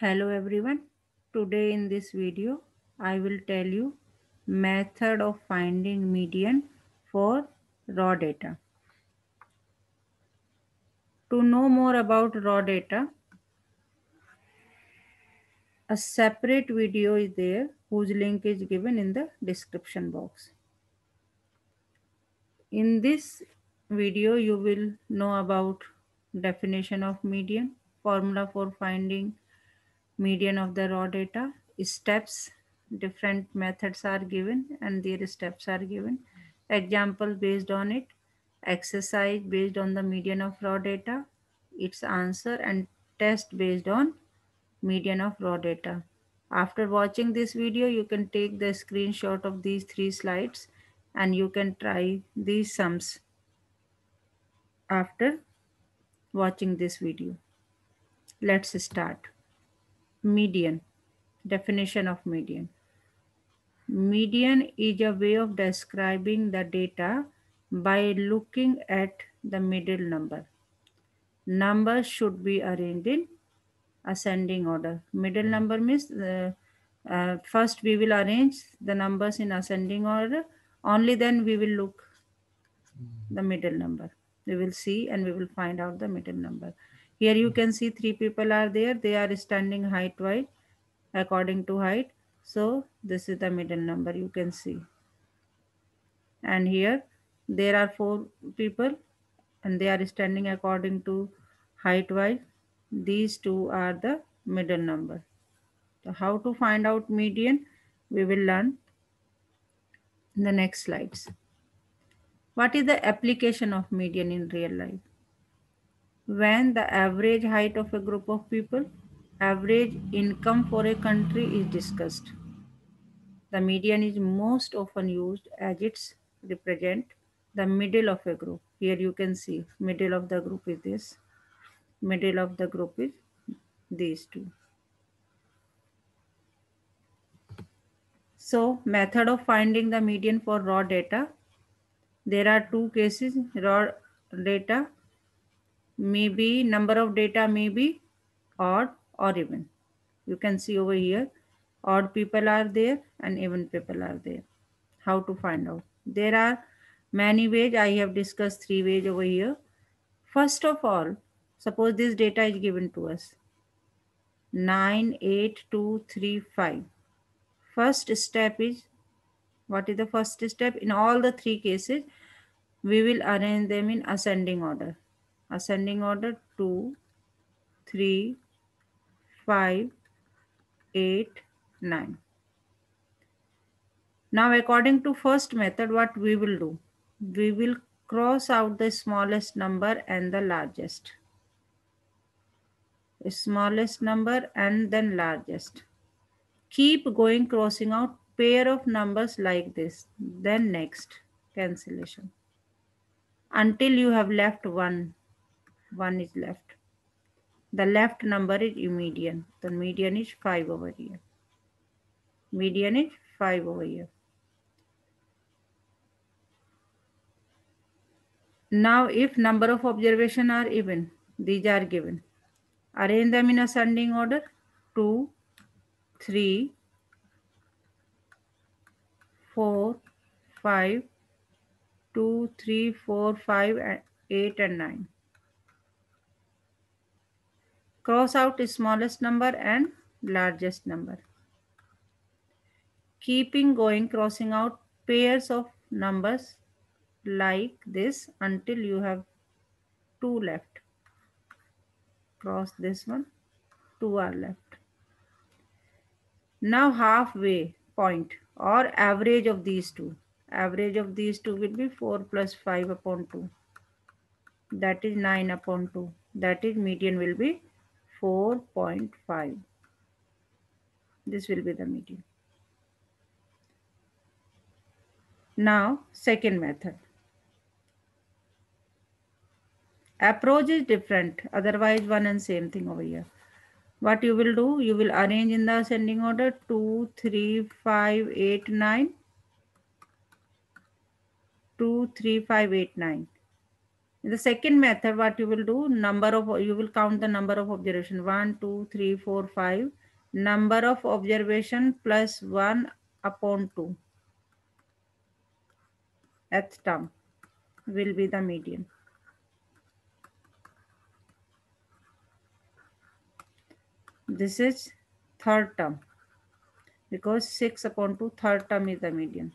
Hello everyone. Today in this video I will tell you method of finding median for raw data. To know more about raw data, a separate video is there whose link is given in the description box. In this video you will know about definition of median, formula for finding median of the raw data, steps, different methods are given and their steps are given, example based on it, exercise based on the median of raw data, its answer, and test based on median of raw data. After watching this video you can take the screenshot of these three slides and you can try these sums after watching this video. Let's start. Median. Definition of median. Median is a way of describing the data by looking at the middle number. Numbers should be arranged in ascending order. Middle number means first we will arrange the numbers in ascending order. Only then we will look the middle number. We will see and we will find out the middle number. Here you can see three people are there. They are standing height wise according to height. So this is the middle number you can see. And here there are four people and they are standing according to height wise. These two are the middle number. So how to find out median we will learn in the next slides. What is the application of median in real life? When the average height of a group of people, average income for a country is discussed. The median is most often used as its represent the middle of a group. Here you can see middle of the group is this, middle of the group is these two. So method of finding the median for raw data. There are two cases. Raw data may be, number of data may be odd or even. You can see over here odd people are there and even people are there. How to find out? There are many ways. I have discussed three ways over here. First of all, suppose this data is given to us 9, 8, 2, 3, 5. First step is, what is the first step? In all the three cases, we will arrange them in ascending order. Ascending order 2, 3, 5, 8, 9. Now according to first method, what we will do? We will cross out the smallest number and the largest. Smallest number and then largest. Keep going crossing out pair of numbers like this. Then next cancellation. Until you have left one. One is left. The left number is median. The median is 5 over here. Median is 5 over here. Now if number of observation are even, these are given. Arrange them in ascending order. 2, 3, 4, 5, 2, 3, 4, 5, 8 and 9. Cross out smallest number and largest number. Keeping going, crossing out pairs of numbers like this until you have 2 left. Cross this one, 2 are left. Now halfway point or average of these two. Average of these two will be 4 plus 5 upon 2. That is 9 upon 2. That is median will be 4.5. This will be the median. Now second method. Approach is different, otherwise one and same thing over here. What you will do, you will arrange in the ascending order 2, 3, 5, 8, 9. 2, 3, 5, 8, 9. In the second method, what you will do, you will count the number of observation, 1, 2, 3, 4, 5. Number of observation plus 1 upon 2. Nth term will be the median. This is third term, because 6 upon 2, third term is the median.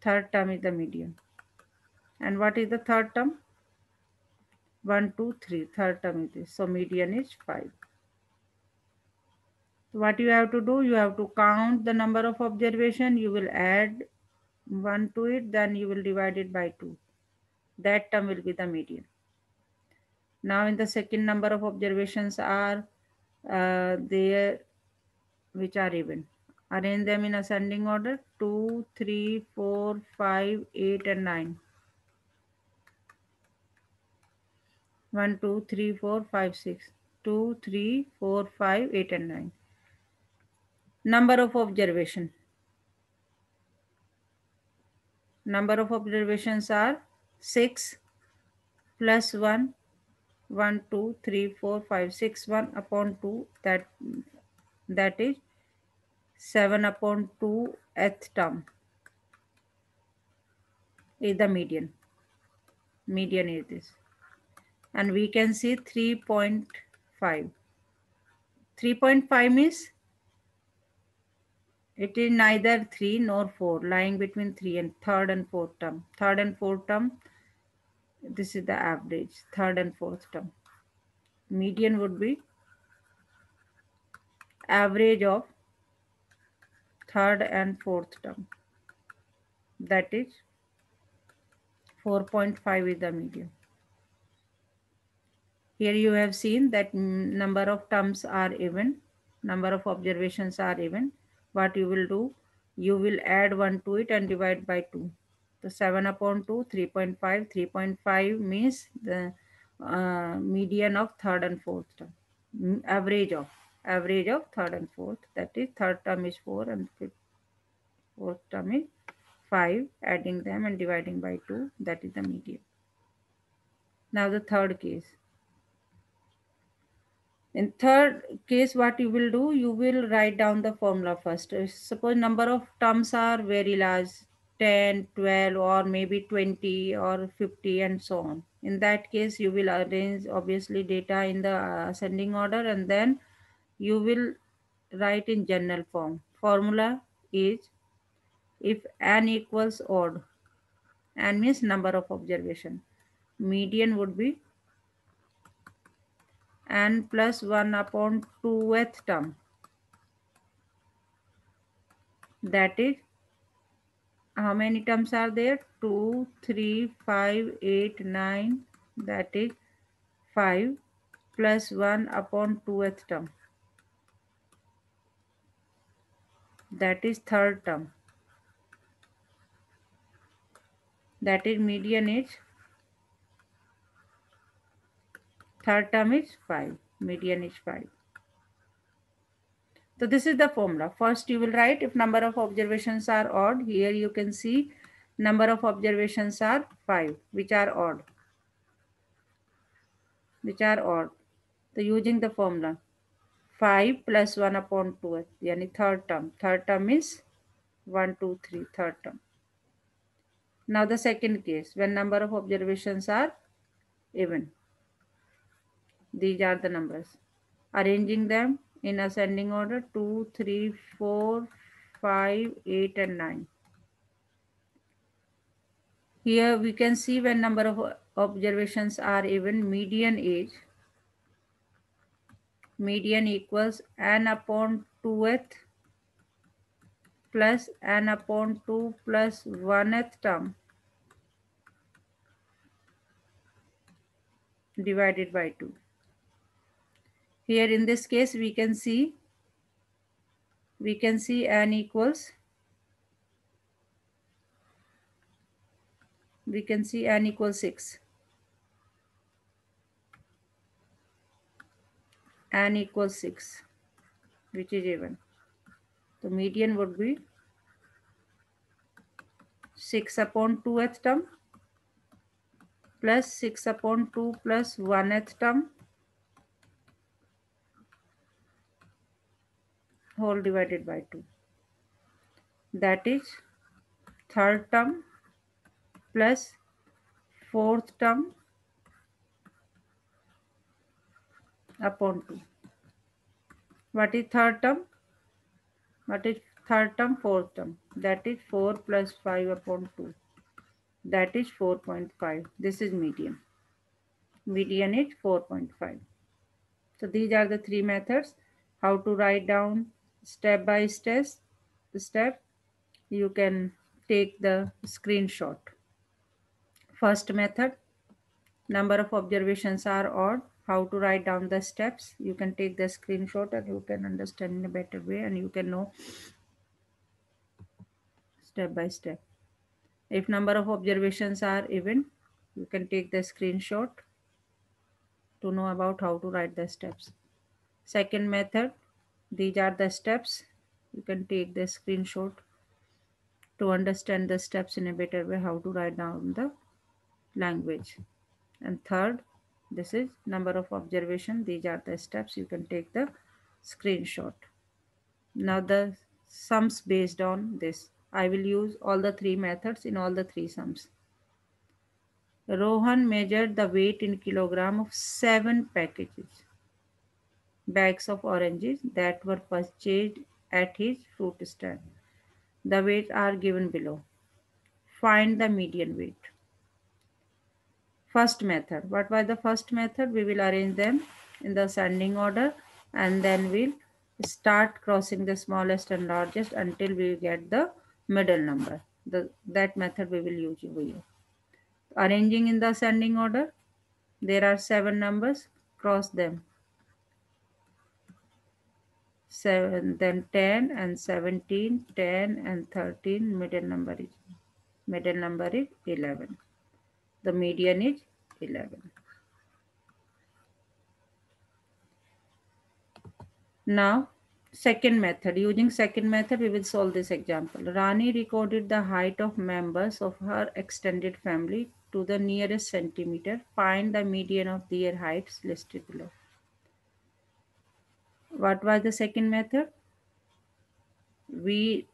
Third term is the median. And what is the third term? 1, 2, 3. Third term is this. So median is 5. What you have to do, you have to count the number of observation. You will add 1 to it, then you will divide it by 2. That term will be the median. Now in the second, number of observations are there which are even. Arrange them in ascending order: 2, 3, 4, 5, 8 and 9. 1, 2, 3, 4, 5, 6. 2, 3, 4, 5, 8 and 9. Number of observation. Number of observations are 6 plus 1, 1, 2, 3, 4, 5, 6, 1 upon 2, that is 7 upon 2 th term is the median. Median is this. And we can see 3.5. 3.5 means it is neither 3 nor 4, lying between 3 and third and fourth term. Third and fourth term, this is the average, third and fourth term. Median would be average of third and fourth term. That is 4.5 is the median. Here you have seen that number of terms are even, number of observations are even. What you will do, you will add 1 to it and divide by 2. So 7 upon 2, 3.5. 3.5 means the median of third and fourth term. Average of third and fourth. That is, third term is 4 and fourth term is 5. Adding them and dividing by 2, that is the median. Now the third case. In third case, what you will do, you will write down the formula first. Suppose number of terms are very large, 10, 12, or maybe 20 or 50 and so on. In that case, you will arrange obviously data in the ascending order, and then you will write in general form. Formula is, if n equals odd, n means number of observation, median would be n plus 1 upon 2th term. That is, how many terms are there? 2, 3, 5, 8, 9. That is 5 plus 1 upon 2th term. That is third term. That is median is, third term is 5. Median is 5. So this is the formula. First you will write if number of observations are odd. Here you can see number of observations are 5, which are odd. So using the formula, 5 plus 1 upon 2, yani third term. Third term is 1, 2, 3, third term. Now the second case, when number of observations are even. These are the numbers. Arranging them in ascending order: 2, 3, 4, 5, 8 and 9. Here we can see when number of observations are even, median equals n upon 2th plus n upon 2 plus 1th term divided by 2. Here in this case we can see n equals, we can see n equals 6. N equals 6, which is even. The median would be 6 upon 2th term plus 6 upon 2 plus 1th term whole divided by 2. That is third term plus fourth term upon 2. What is third term? What is third term? Fourth term. That is 4 plus 5 upon 2. That is 4.5. This is median. Median is 4.5. So these are the three methods. How to write down step by step. You can take the screenshot. First method, number of observations are odd. How to write down the steps. You can take the screenshot and you can understand in a better way and you can know step by step. If number of observations are even, you can take the screenshot to know about how to write the steps. Second method, these are the steps. You can take the screenshot to understand the steps in a better way, how to write down the language. And third, this is number of observation. These are the steps. You can take the screenshot. Now the sums based on this. I will use all the three methods in all the three sums. Rohan measured the weight in kilogram of 7 bags of oranges that were purchased at his fruit stand. The weights are given below. Find the median weight. First method. What was the first method? We will arrange them in the ascending order and then we'll start crossing the smallest and largest until we get the middle number. That method we will use here. Arranging in the ascending order. There are 7 numbers. Cross them. 7, then 10 and 17, 10 and 13. Middle number is 11. The median is 11. Now, second method. Using second method, we will solve this example. Rani recorded the height of members of her extended family to the nearest centimeter. Find the median of their heights listed below. What was the second method? We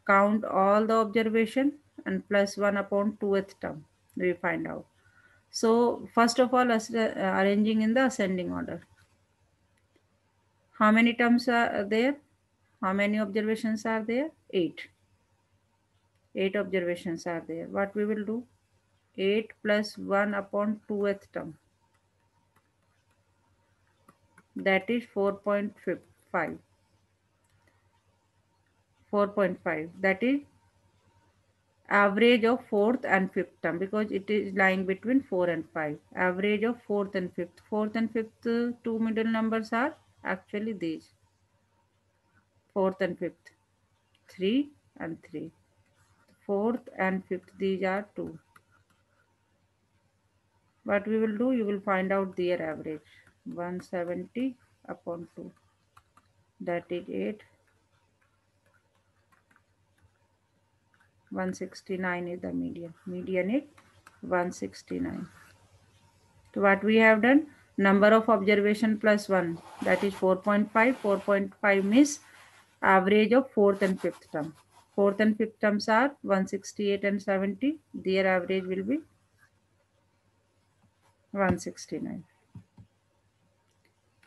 count all the observation and plus 1 upon 2th term. We find out. So, first of all, arranging in the ascending order. How many terms are there? How many observations are there? 8. 8 observations are there. What we will do? 8 plus 1 upon 2th term. That is 4.5. 4.5. That is average of 4th and 5th term because it is lying between 4 and 5. Average of 4th and 5th. 4th and 5th two middle numbers are actually these. 4th and 5th. 3 and 3. 4th and 5th, these are 2. What we will do, you will find out their average. 170 upon 2. That is 8. 169 is the median. Median is 169. So what we have done, number of observation plus 1, that is 4.5. 4.5 means average of 4th and 5th term. 4th and 5th terms are 168 and 70. Their average will be 169.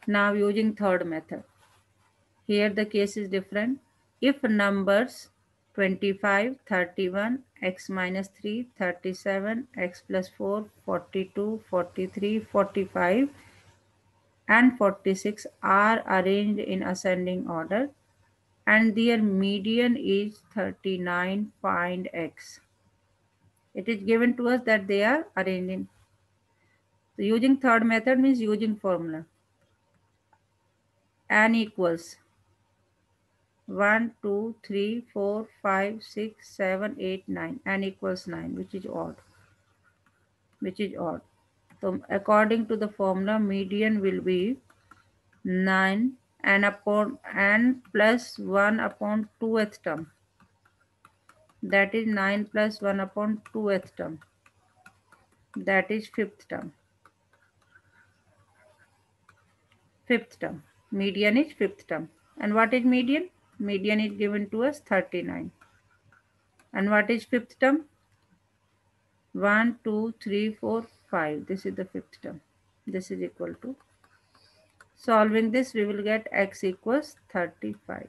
Now using third method. Here the case is different. If numbers 25, 31, x minus 3, 37, x plus 4, 42, 43, 45 and 46 are arranged in ascending order and their median is 39, find x. It is given to us that they are arranged in. So using third method means using formula. N equals 1, 2, 3, 4, 5, 6, 7, 8, 9. N equals 9, which is odd. So according to the formula, median will be 9 n upon n plus 1 upon 2th term. That is 9 plus 1 upon 2th term. That is fifth term. Fifth term. Median is fifth term. And what is median? Median is given to us 39. And what is fifth term? 1, 2, 3, 4, 5. This is the fifth term. This is equal to. Solving this, we will get x equals 35.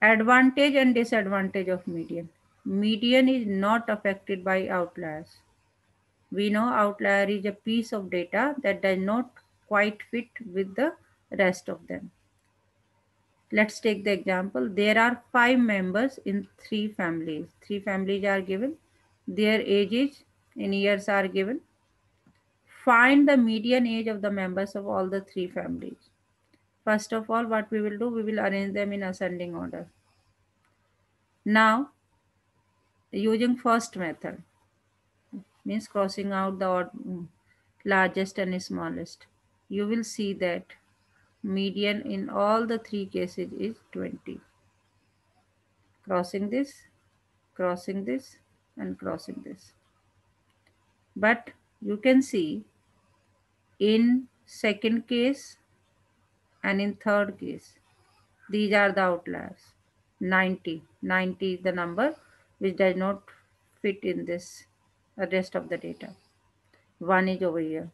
Advantage and disadvantage of median. Median is not affected by outliers. We know outlier is a piece of data that does not quite fit with the rest of them. Let's take the example. There are 5 members in 3 families. 3 families are given. Their ages in years are given. Find the median age of the members of all the 3 families. First of all, what we will do, we will arrange them in ascending order. Now, using first method, means crossing out the largest and smallest, you will see that median in all the 3 cases is 20. Crossing this, and crossing this. But you can see in second case and in third case, these are the outliers. 90 is the number which does not fit in this rest of the data. 1 is over here.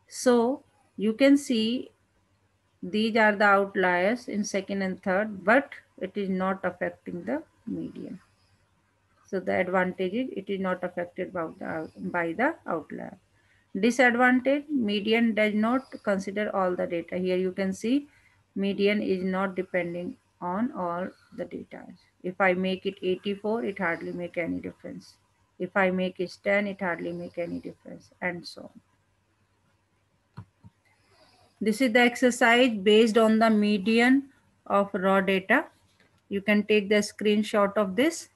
So you can see these are the outliers in second and third, but it is not affecting the median. So the advantage is it is not affected by the outlier. Disadvantage, median does not consider all the data. Here you can see median is not depending on all the data. If I make it 84, it hardly make any difference. If I make it 10, it hardly make any difference, and so on. This is the exercise based on the median of raw data. You can take the screenshot of this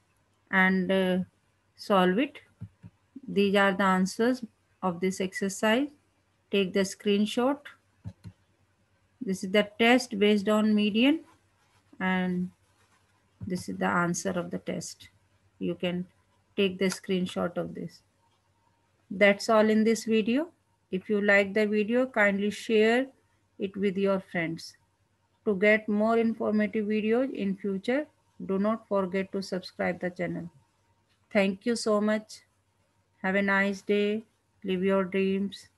and solve it. These are the answers of this exercise. Take the screenshot. This is the test based on median, and this is the answer of the test. You can take the screenshot of this. That's all in this video. If you like the video, kindly share it with your friends. To get more informative videos in future, do not forget to subscribe the channel. Thank you so much. Have a nice day. Live your dreams.